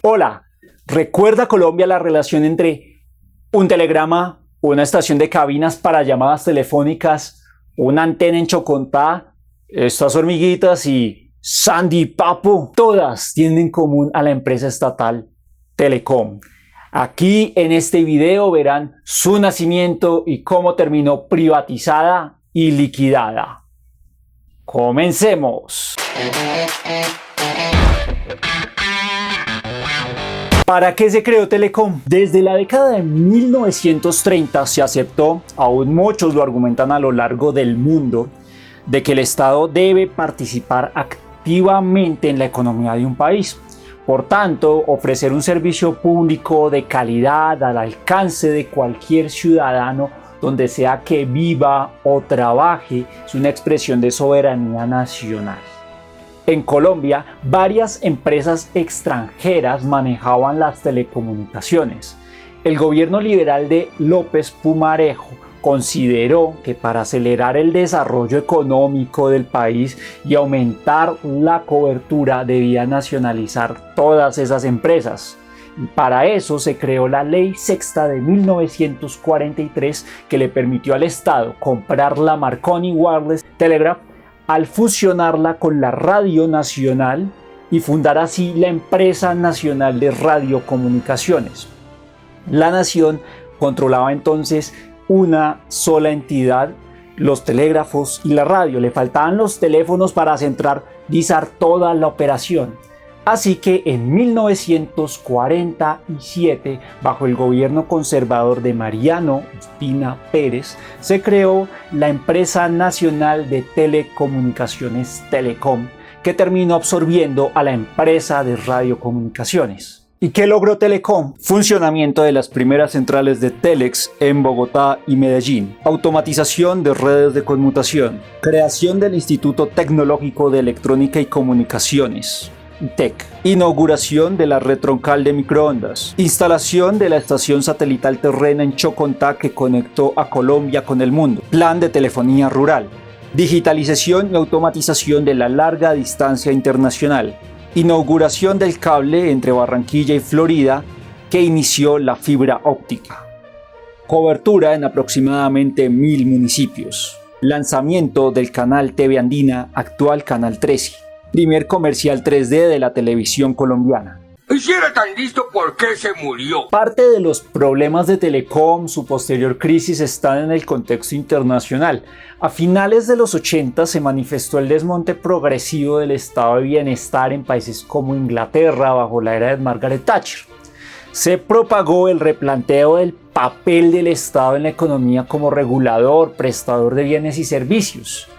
Hola, ¿recuerda Colombia la relación entre un telegrama, una estación de cabinas para llamadas telefónicas, una antena en Chocontá, estas hormiguitas y Sandy Papo? Todas tienen en común a la empresa estatal Telecom. Aquí en este video verán su nacimiento y cómo terminó privatizada y liquidada. ¡Comencemos! ¿Para qué se creó Telecom? Desde la década de 1930 se aceptó, aún muchos lo argumentan a lo largo del mundo, de que el Estado debe participar activamente en la economía de un país. Por tanto, ofrecer un servicio público de calidad al alcance de cualquier ciudadano, donde sea que viva o trabaje, es una expresión de soberanía nacional. En Colombia, varias empresas extranjeras manejaban las telecomunicaciones. El gobierno liberal de López Pumarejo consideró que para acelerar el desarrollo económico del país y aumentar la cobertura debía nacionalizar todas esas empresas. Y para eso se creó la Ley Sexta de 1943 que le permitió al Estado comprar la Marconi Wireless Telegraph al fusionarla con la Radio Nacional y fundar así la Empresa Nacional de Radiocomunicaciones. La nación controlaba entonces una sola entidad, los telégrafos y la radio. Le faltaban los teléfonos para centralizar toda la operación. Así que en 1947, bajo el gobierno conservador de Mariano Ospina Pérez, se creó la Empresa Nacional de Telecomunicaciones Telecom, que terminó absorbiendo a la Empresa de Radiocomunicaciones. ¿Y qué logró Telecom? Funcionamiento de las primeras centrales de Telex en Bogotá y Medellín, automatización de redes de conmutación, creación del Instituto Tecnológico de Electrónica y Comunicaciones, TEC, inauguración de la red troncal de microondas, instalación de la estación satelital terrena en Chocontá que conectó a Colombia con el mundo, plan de telefonía rural, digitalización y automatización de la larga distancia internacional, inauguración del cable entre Barranquilla y Florida que inició la fibra óptica, cobertura en aproximadamente 1000 municipios, lanzamiento del canal TV Andina, actual Canal 13, primer comercial 3D de la televisión colombiana. Y si era tan listo, ¿por qué se murió? Parte de los problemas de Telecom, su posterior crisis, están en el contexto internacional. A finales de los 80 se manifestó el desmonte progresivo del estado de bienestar en países como Inglaterra bajo la era de Margaret Thatcher. Se propagó el replanteo del papel del Estado en la economía como regulador, prestador de bienes y servicios.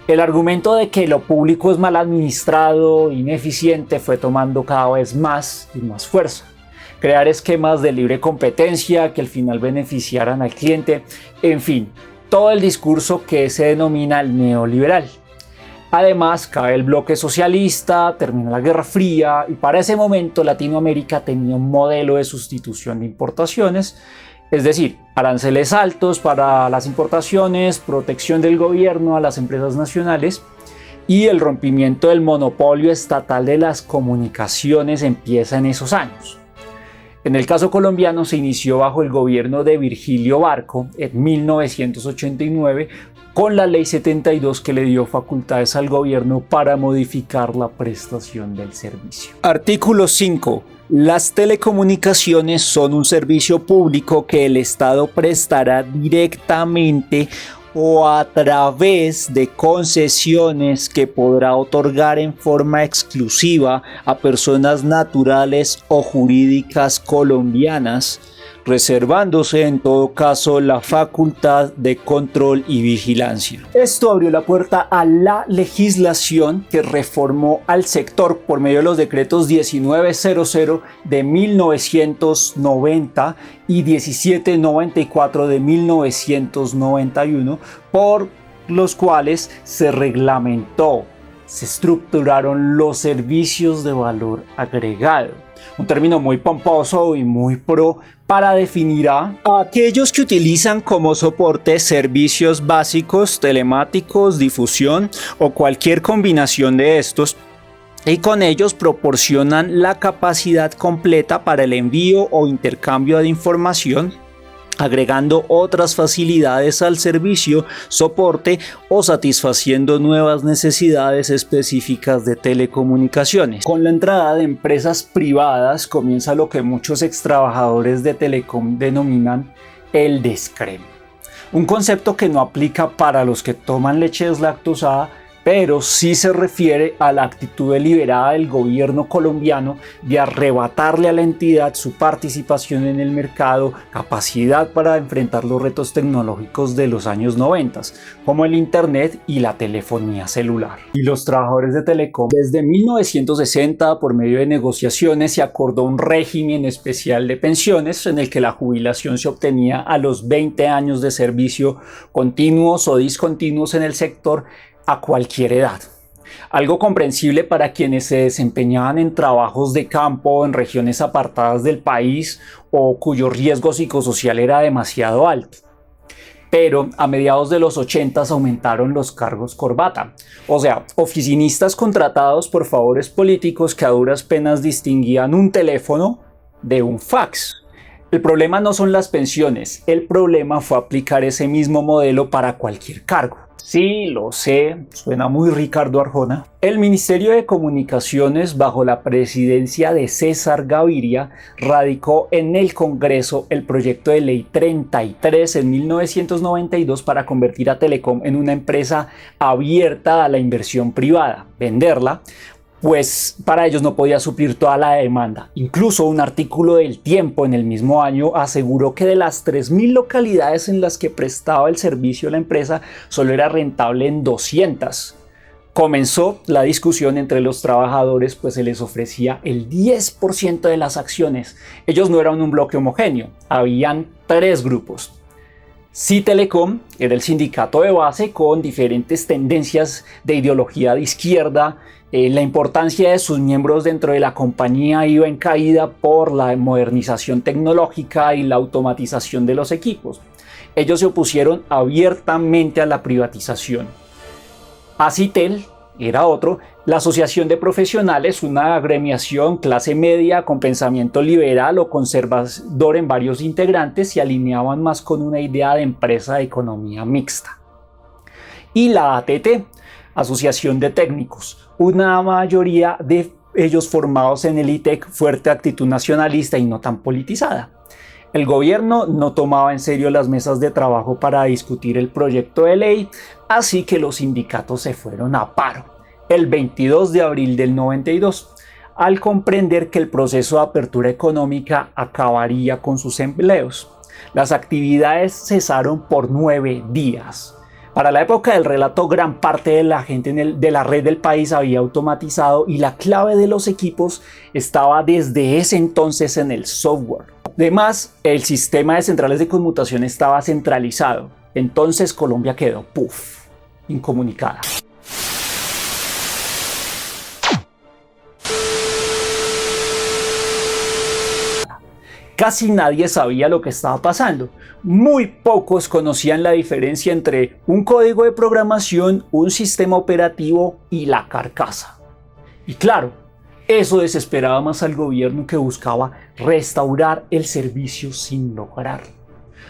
El argumento de que lo público es mal administrado, ineficiente, fue tomando cada vez más y más fuerza. Crear esquemas de libre competencia que al final beneficiaran al cliente, en fin, todo el discurso que se denomina el neoliberal. Además, cae el bloque socialista, termina la Guerra Fría y para ese momento Latinoamérica tenía un modelo de sustitución de importaciones, es decir, aranceles altos para las importaciones, protección del gobierno a las empresas nacionales y el rompimiento del monopolio estatal de las comunicaciones empieza en esos años. En el caso colombiano se inició bajo el gobierno de Virgilio Barco en 1989 con la Ley 72 que le dio facultades al gobierno para modificar la prestación del servicio. Artículo 5. Las telecomunicaciones son un servicio público que el Estado prestará directamente o a través de concesiones que podrá otorgar en forma exclusiva a personas naturales o jurídicas colombianas, reservándose en todo caso la facultad de control y vigilancia. Esto abrió la puerta a la legislación que reformó al sector por medio de los decretos 1900 de 1990 y 1794 de 1991, por los cuales se reglamentó, se estructuraron los servicios de valor agregado. Un término muy pomposo y muy pro para definir a aquellos que utilizan como soporte servicios básicos, telemáticos, difusión o cualquier combinación de estos y con ellos proporcionan la capacidad completa para el envío o intercambio de información, agregando otras facilidades al servicio, soporte o satisfaciendo nuevas necesidades específicas de telecomunicaciones. Con la entrada de empresas privadas comienza lo que muchos extrabajadores de Telecom denominan el descreme. Un concepto que no aplica para los que toman leche deslactosada, pero sí se refiere a la actitud deliberada del gobierno colombiano de arrebatarle a la entidad su participación en el mercado, capacidad para enfrentar los retos tecnológicos de los años 90, como el internet y la telefonía celular. Y los trabajadores de Telecom, desde 1960, por medio de negociaciones, se acordó un régimen especial de pensiones en el que la jubilación se obtenía a los 20 años de servicio continuos o discontinuos en el sector, a cualquier edad. Algo comprensible para quienes se desempeñaban en trabajos de campo en regiones apartadas del país o cuyo riesgo psicosocial era demasiado alto. Pero a mediados de los 80 aumentaron los cargos corbata, o sea, oficinistas contratados por favores políticos que a duras penas distinguían un teléfono de un fax. El problema no son las pensiones, el problema fue aplicar ese mismo modelo para cualquier cargo. Sí, lo sé, suena muy Ricardo Arjona. El Ministerio de Comunicaciones, bajo la presidencia de César Gaviria, radicó en el Congreso el proyecto de ley 33 en 1992 para convertir a Telecom en una empresa abierta a la inversión privada, venderla, pues para ellos no podía suplir toda la demanda. Incluso un artículo del Tiempo en el mismo año aseguró que de las 3.000 localidades en las que prestaba el servicio la empresa, solo era rentable en 200. Comenzó la discusión entre los trabajadores, pues se les ofrecía el 10% de las acciones. Ellos no eran un bloque homogéneo, habían 3 grupos. Sí Telecom era el sindicato de base con diferentes tendencias de ideología de izquierda. La importancia de sus miembros dentro de la compañía iba en caída por la modernización tecnológica y la automatización de los equipos. Ellos se opusieron abiertamente a la privatización. Acitel era otro, la Asociación de Profesionales, una agremiación clase media con pensamiento liberal o conservador en varios integrantes, se alineaban más con una idea de empresa de economía mixta. Y la ATT, Asociación de Técnicos, una mayoría de ellos formados en el ITEC, fuerte actitud nacionalista y no tan politizada. El gobierno no tomaba en serio las mesas de trabajo para discutir el proyecto de ley, así que los sindicatos se fueron a paro el 22 de abril del 92, al comprender que el proceso de apertura económica acabaría con sus empleos. Las actividades cesaron por 9 días. Para la época del relato, gran parte de la gente de la red del país había automatizado y la clave de los equipos estaba desde ese entonces en el software. Además, el sistema de centrales de conmutación estaba centralizado. Entonces Colombia quedó incomunicada. Casi nadie sabía lo que estaba pasando. Muy pocos conocían la diferencia entre un código de programación, un sistema operativo y la carcasa. Y claro, eso desesperaba más al gobierno, que buscaba restaurar el servicio sin lograrlo.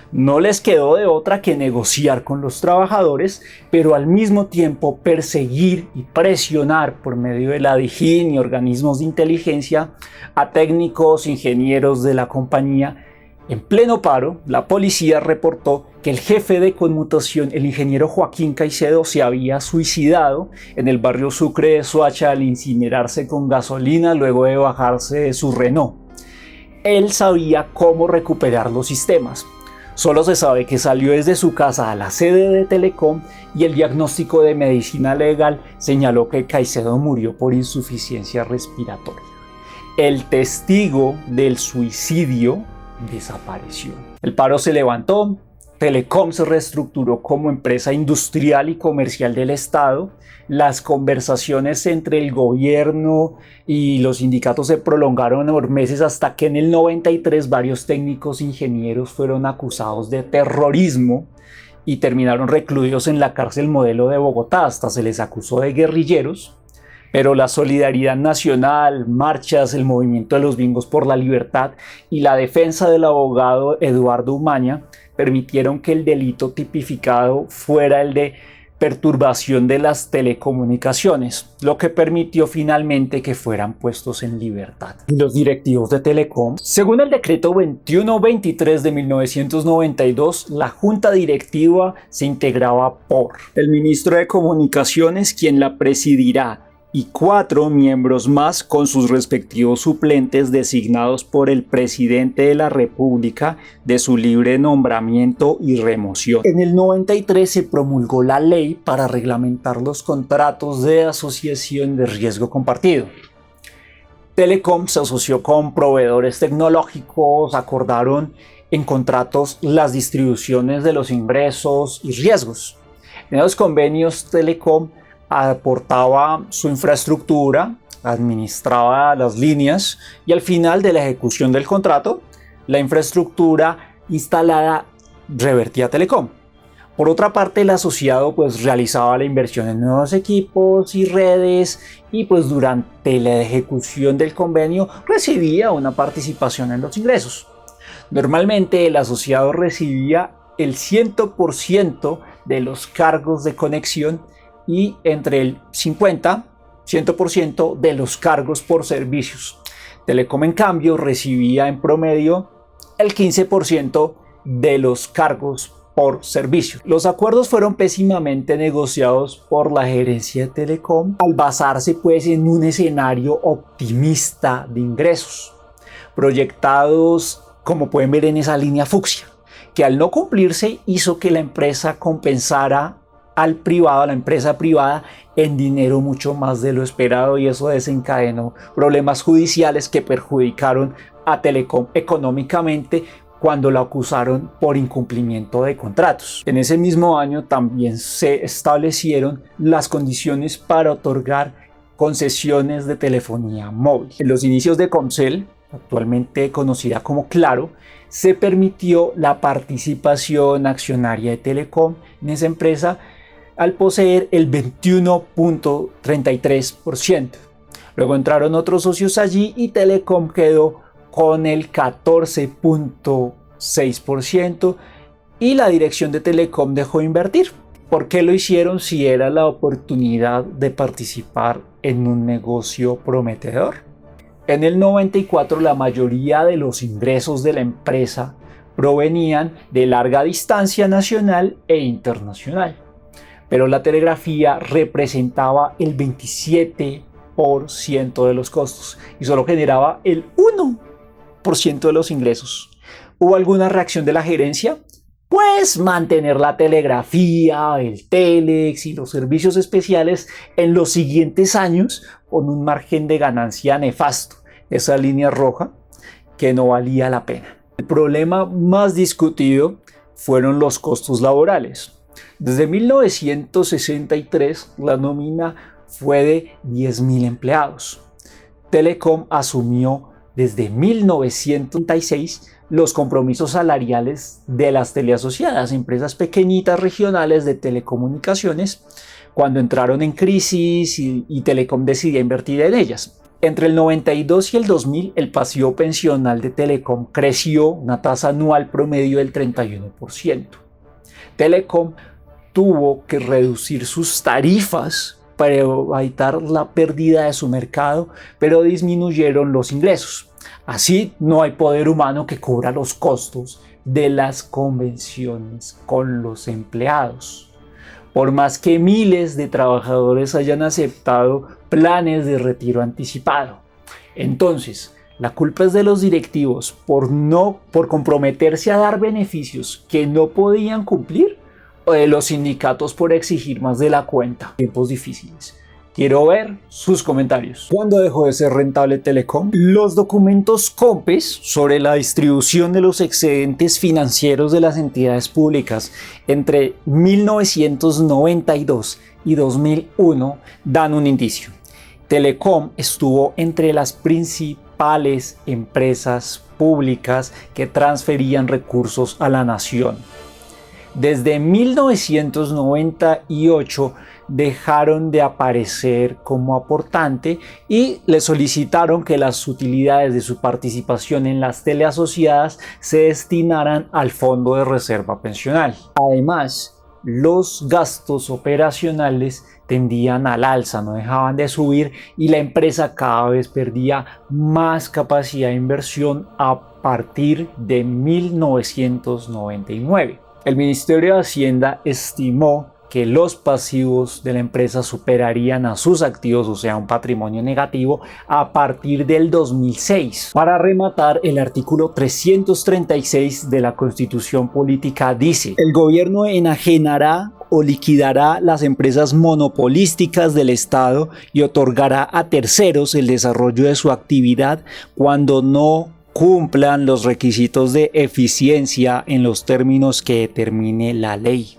No les quedó de otra que negociar con los trabajadores, pero al mismo tiempo perseguir y presionar por medio de la DIJÍN y organismos de inteligencia a técnicos, ingenieros de la compañía. En pleno paro, la policía reportó que el jefe de conmutación, el ingeniero Joaquín Caicedo, se había suicidado en el barrio Sucre de Soacha al incinerarse con gasolina luego de bajarse de su Renault. Él sabía cómo recuperar los sistemas. Solo se sabe que salió desde su casa a la sede de Telecom y el diagnóstico de medicina legal señaló que Caicedo murió por insuficiencia respiratoria. El testigo del suicidio desapareció. El paro se levantó, Telecom se reestructuró como empresa industrial y comercial del Estado. Las conversaciones entre el gobierno y los sindicatos se prolongaron por meses hasta que en el 93 varios técnicos ingenieros fueron acusados de terrorismo y terminaron recluidos en la cárcel Modelo de Bogotá. Hasta se les acusó de guerrilleros. Pero la solidaridad nacional, marchas, el movimiento de los bingos por la libertad y la defensa del abogado Eduardo Umaña permitieron que el delito tipificado fuera el de perturbación de las telecomunicaciones, lo que permitió finalmente que fueran puestos en libertad. Y los directivos de Telecom, según el decreto 2123 de 1992, la junta directiva se integraba por el ministro de Comunicaciones, quien la presidirá, y 4 miembros más con sus respectivos suplentes designados por el presidente de la República de su libre nombramiento y remoción. En el 93 se promulgó la ley para reglamentar los contratos de asociación de riesgo compartido. Telecom se asoció con proveedores tecnológicos, acordaron en contratos las distribuciones de los ingresos y riesgos. En los convenios, Telecom aportaba su infraestructura, administraba las líneas y al final de la ejecución del contrato, la infraestructura instalada revertía a Telecom. Por otra parte, el asociado realizaba la inversión en nuevos equipos y redes y durante la ejecución del convenio recibía una participación en los ingresos. Normalmente el asociado recibía el 100% de los cargos de conexión y entre el 50-100% de los cargos por servicios. Telecom, en cambio, recibía en promedio el 15% de los cargos por servicio. Los acuerdos fueron pésimamente negociados por la gerencia de Telecom al basarse en un escenario optimista de ingresos, proyectados como pueden ver en esa línea fucsia, que al no cumplirse hizo que la empresa compensara al privado, a la empresa privada, en dinero mucho más de lo esperado, y eso desencadenó problemas judiciales que perjudicaron a Telecom económicamente cuando la acusaron por incumplimiento de contratos. En ese mismo año también se establecieron las condiciones para otorgar concesiones de telefonía móvil. En los inicios de Comcel, actualmente conocida como Claro, se permitió la participación accionaria de Telecom en esa empresa al poseer el 21.33%. Luego entraron otros socios allí y Telecom quedó con el 14.6% y la dirección de Telecom dejó de invertir. ¿Por qué lo hicieron si era la oportunidad de participar en un negocio prometedor? En el 94 la mayoría de los ingresos de la empresa provenían de larga distancia nacional e internacional, pero la telegrafía representaba el 27% de los costos y solo generaba el 1% de los ingresos. ¿Hubo alguna reacción de la gerencia? Mantener la telegrafía, el telex y los servicios especiales en los siguientes años con un margen de ganancia nefasto, esa línea roja que no valía la pena. El problema más discutido fueron los costos laborales. Desde 1963 la nómina fue de 10.000 empleados. Telecom asumió desde 1936 los compromisos salariales de las teleasociadas, empresas pequeñitas regionales de telecomunicaciones, cuando entraron en crisis y Telecom decidió invertir en ellas. Entre el 92 y el 2000 el pasivo pensional de Telecom creció una tasa anual promedio del 31%. Telecom tuvo que reducir sus tarifas para evitar la pérdida de su mercado, pero disminuyeron los ingresos. Así no hay poder humano que cubra los costos de las convenciones con los empleados. Por más que miles de trabajadores hayan aceptado planes de retiro anticipado. Entonces, la culpa es de los directivos por comprometerse a dar beneficios que no podían cumplir, o de los sindicatos por exigir más de la cuenta. Tiempos difíciles. Quiero ver sus comentarios. ¿Cuándo dejó de ser rentable Telecom? Los documentos COMPES sobre la distribución de los excedentes financieros de las entidades públicas entre 1992 y 2001 dan un indicio. Telecom estuvo entre las principales empresas públicas que transferían recursos a la nación. Desde 1998, dejaron de aparecer como aportante y le solicitaron que las utilidades de su participación en las teleasociadas se destinaran al Fondo de Reserva Pensional. Además, los gastos operacionales tendían al alza, no dejaban de subir y la empresa cada vez perdía más capacidad de inversión a partir de 1999. El Ministerio de Hacienda estimó que los pasivos de la empresa superarían a sus activos, o sea, un patrimonio negativo, a partir del 2006. Para rematar, el artículo 336 de la Constitución Política dice: el gobierno enajenará o liquidará las empresas monopolísticas del Estado y otorgará a terceros el desarrollo de su actividad cuando no cumplan los requisitos de eficiencia en los términos que determine la ley.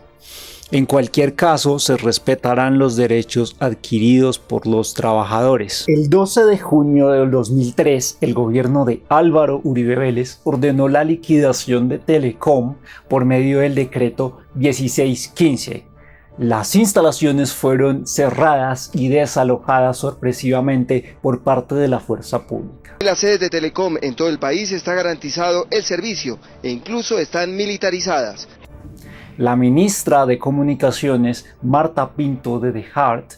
En cualquier caso, se respetarán los derechos adquiridos por los trabajadores. El 12 de junio del 2003, el gobierno de Álvaro Uribe Vélez ordenó la liquidación de Telecom por medio del decreto 1615. Las instalaciones fueron cerradas y desalojadas sorpresivamente por parte de la fuerza pública. En las sedes de Telecom en todo el país está garantizado el servicio e incluso están militarizadas. La ministra de Comunicaciones, Marta Pinto de Hart,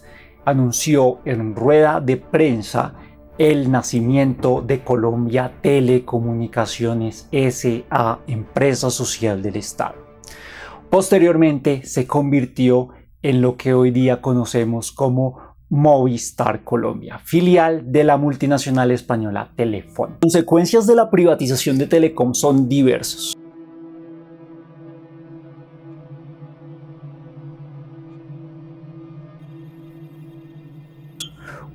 anunció en rueda de prensa el nacimiento de Colombia Telecomunicaciones S.A., empresa social del Estado. Posteriormente se convirtió en lo que hoy día conocemos como Movistar Colombia, filial de la multinacional española Telefónica. Las consecuencias de la privatización de Telecom son diversas.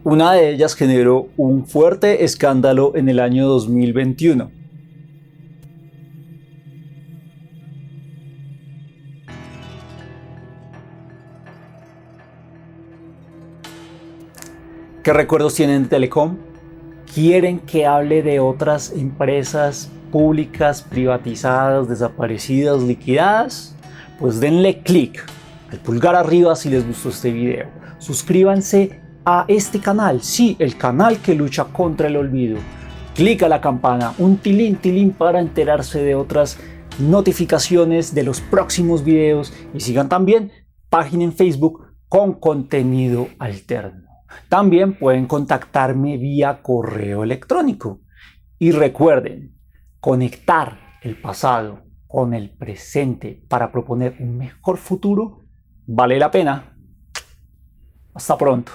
Una de ellas generó un fuerte escándalo en el año 2021. ¿Qué recuerdos tienen de Telecom? ¿Quieren que hable de otras empresas públicas, privatizadas, desaparecidas, liquidadas? Pues denle clic al pulgar arriba si les gustó este video. Suscríbanse a este canal, sí, el canal que lucha contra el olvido. Clic a la campana, un tilín para enterarse de otras notificaciones de los próximos videos y sigan también página en Facebook con contenido alterno. También pueden contactarme vía correo electrónico. Y recuerden, conectar el pasado con el presente para proponer un mejor futuro vale la pena. Hasta pronto.